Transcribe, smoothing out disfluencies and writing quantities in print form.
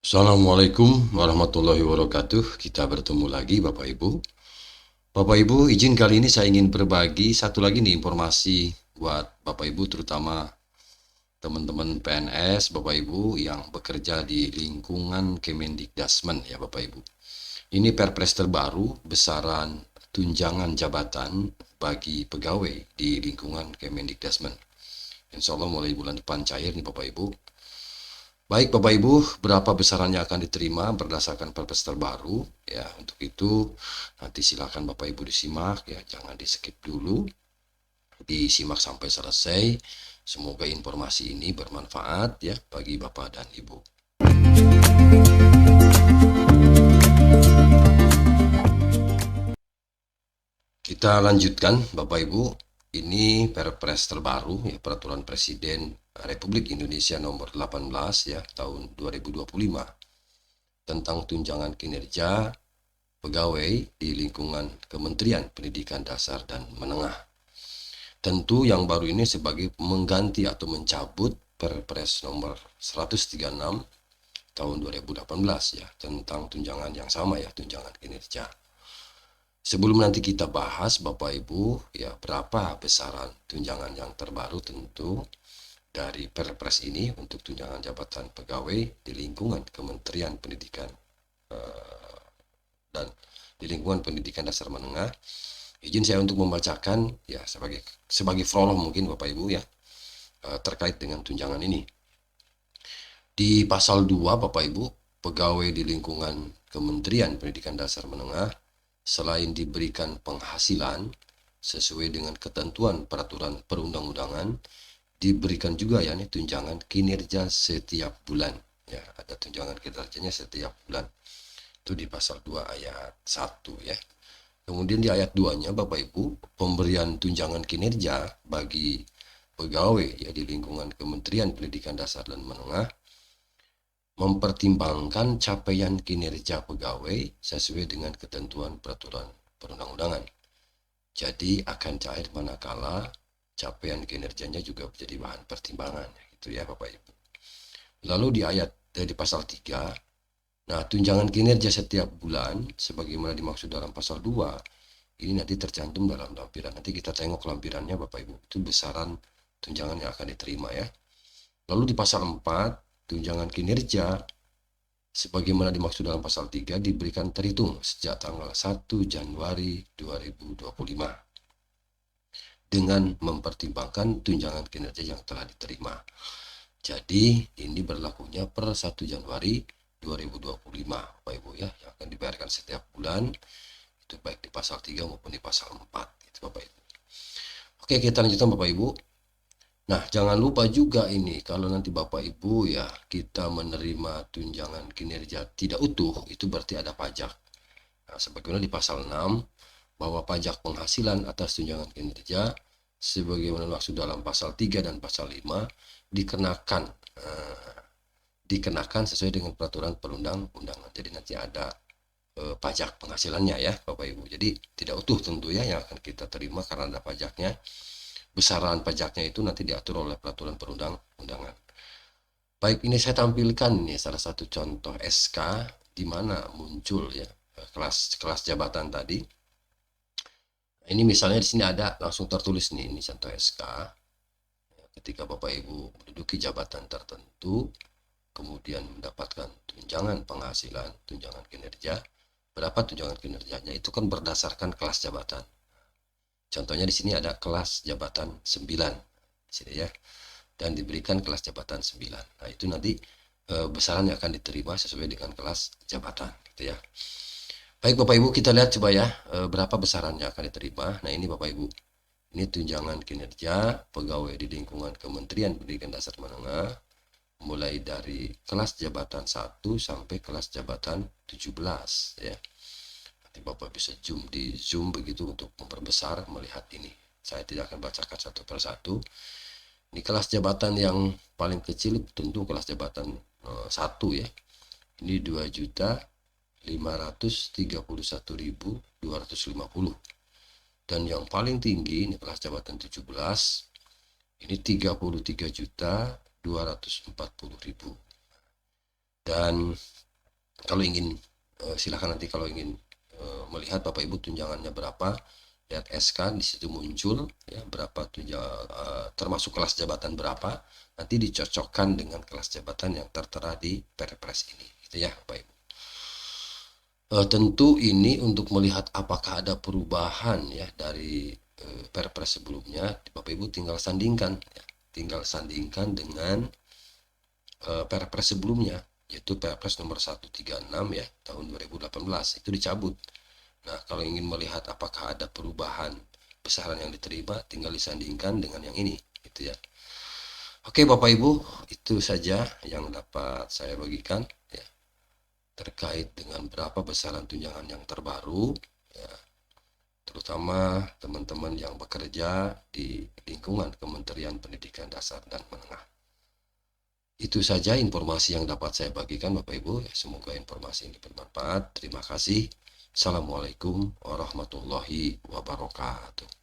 Assalamualaikum warahmatullahi wabarakatuh. Kita bertemu lagi Bapak Ibu. Bapak Ibu, izin kali ini saya ingin berbagi satu lagi nih informasi buat Bapak Ibu, terutama teman-teman PNS Bapak Ibu yang bekerja di lingkungan Kemendikdasmen ya Bapak Ibu. Ini Perpres terbaru besaran tunjangan jabatan bagi pegawai di lingkungan Kemendikdasmen. Insya Allah mulai bulan depan cair nih Bapak Ibu. Baik Bapak Ibu, berapa besarannya akan diterima berdasarkan Perpres terbaru ya. Untuk itu nanti silakan Bapak Ibu disimak ya, jangan di skip dulu, disimak sampai selesai. Semoga informasi ini bermanfaat ya bagi Bapak dan Ibu. Kita lanjutkan Bapak Ibu. Ini Perpres terbaru ya, Peraturan Presiden Republik Indonesia nomor 18 ya tahun 2025 tentang tunjangan kinerja pegawai di lingkungan Kementerian Pendidikan Dasar dan Menengah. Tentu yang baru ini sebagai mengganti atau mencabut Perpres nomor 136 tahun 2018 ya tentang tunjangan yang sama ya, tunjangan kinerja. Sebelum nanti kita bahas Bapak Ibu ya berapa besaran tunjangan yang terbaru, tentu dari Perpres ini untuk tunjangan jabatan pegawai di lingkungan Kementerian Pendidikan dan di lingkungan pendidikan dasar menengah, izin saya untuk membacakan ya sebagai prolog mungkin Bapak Ibu ya terkait dengan tunjangan ini. Di pasal 2 Bapak Ibu, pegawai di lingkungan Kementerian Pendidikan Dasar Menengah selain diberikan penghasilan sesuai dengan ketentuan peraturan perundang-undangan, diberikan juga ya nih tunjangan kinerja setiap bulan ya, ada tunjangan kinerjanya setiap bulan. Itu di pasal 2 ayat 1 ya. Kemudian di ayat 2-nya Bapak Ibu, pemberian tunjangan kinerja bagi pegawai ya di lingkungan Kementerian Pendidikan Dasar dan Menengah mempertimbangkan capaian kinerja pegawai sesuai dengan ketentuan peraturan perundang-undangan. Jadi akan cair manakala capaian kinerjanya juga menjadi bahan pertimbangan gitu ya Bapak Ibu. Lalu di ayat di pasal 3, nah, tunjangan kinerja setiap bulan sebagaimana dimaksud dalam pasal 2 ini nanti tercantum dalam lampiran. Nanti kita tengok lampirannya Bapak Ibu. Itu besaran tunjangan yang akan diterima ya. Lalu di pasal 4, tunjangan kinerja sebagaimana dimaksud dalam pasal 3 diberikan terhitung sejak tanggal 1 Januari 2025 dengan mempertimbangkan tunjangan kinerja yang telah diterima. Jadi ini berlakunya per 1 Januari 2025 Bapak Ibu ya, yang akan dibayarkan setiap bulan, itu baik di pasal 3 maupun di pasal 4 gitu Bapak Ibu. Oke, kita lanjutkan Bapak Ibu. Nah, jangan lupa juga ini kalau nanti Bapak Ibu ya kita menerima tunjangan kinerja tidak utuh, itu berarti ada pajak. Nah, sebagaimana di pasal 6 bahwa pajak penghasilan atas tunjangan kinerja sebagaimana maksud dalam pasal 3 dan pasal 5 dikenakan dikenakan sesuai dengan peraturan perundang-undangan. Jadi nanti ada pajak penghasilannya ya Bapak Ibu. Jadi tidak utuh tentu ya yang akan kita terima karena ada pajaknya. Besaran pajaknya itu nanti diatur oleh peraturan perundang-undangan. Baik, ini saya tampilkan nih salah satu contoh SK di mana muncul ya kelas jabatan tadi. Ini misalnya di sini ada langsung tertulis nih, ini contoh SK. Ketika Bapak Ibu menduduki jabatan tertentu, kemudian mendapatkan tunjangan penghasilan, tunjangan kinerja, berapa tunjangan kinerjanya itu kan berdasarkan kelas jabatan. Contohnya di sini ada kelas jabatan 9 di sini ya, dan diberikan kelas jabatan 9. Nah, itu nanti besaran yang akan diterima sesuai dengan kelas jabatan gitu ya. Baik Bapak Ibu, kita lihat coba ya berapa besaran yang akan diterima. Nah, ini Bapak Ibu. Ini tunjangan kinerja pegawai di lingkungan Kementerian Pendidikan Dasar Menengah mulai dari kelas jabatan 1 sampai kelas jabatan 17 ya. Nanti Bapak bisa zoom begitu untuk memperbesar melihat ini. Saya tidak akan bacakan satu persatu. Ini kelas jabatan yang paling kecil tentu kelas jabatan 1 ya. Ini 2.531.250. Dan yang paling tinggi ini kelas jabatan 17, ini 33.240.000. Dan kalau ingin silakan nanti kalau ingin melihat Bapak Ibu tunjangannya berapa, lihat SK di situ muncul ya berapa termasuk kelas jabatan berapa, nanti dicocokkan dengan kelas jabatan yang tertera di Perpres ini gitu ya Bapak Ibu. Tentu ini untuk melihat apakah ada perubahan ya dari Perpres sebelumnya, Bapak Ibu tinggal sandingkan ya. Tinggal sandingkan dengan Perpres sebelumnya, yaitu Perpres nomor 136 ya tahun 2018 itu dicabut. Nah, kalau ingin melihat apakah ada perubahan besaran yang diterima, tinggal disandingkan dengan yang ini gitu ya. Oke Bapak Ibu, itu saja yang dapat saya bagikan ya terkait dengan berapa besaran tunjangan yang terbaru ya, terutama teman-teman yang bekerja di lingkungan Kementerian Pendidikan Dasar dan Menengah. Itu saja informasi yang dapat saya bagikan Bapak Ibu. Semoga informasi ini bermanfaat. Terima kasih. Assalamualaikum warahmatullahi wabarakatuh.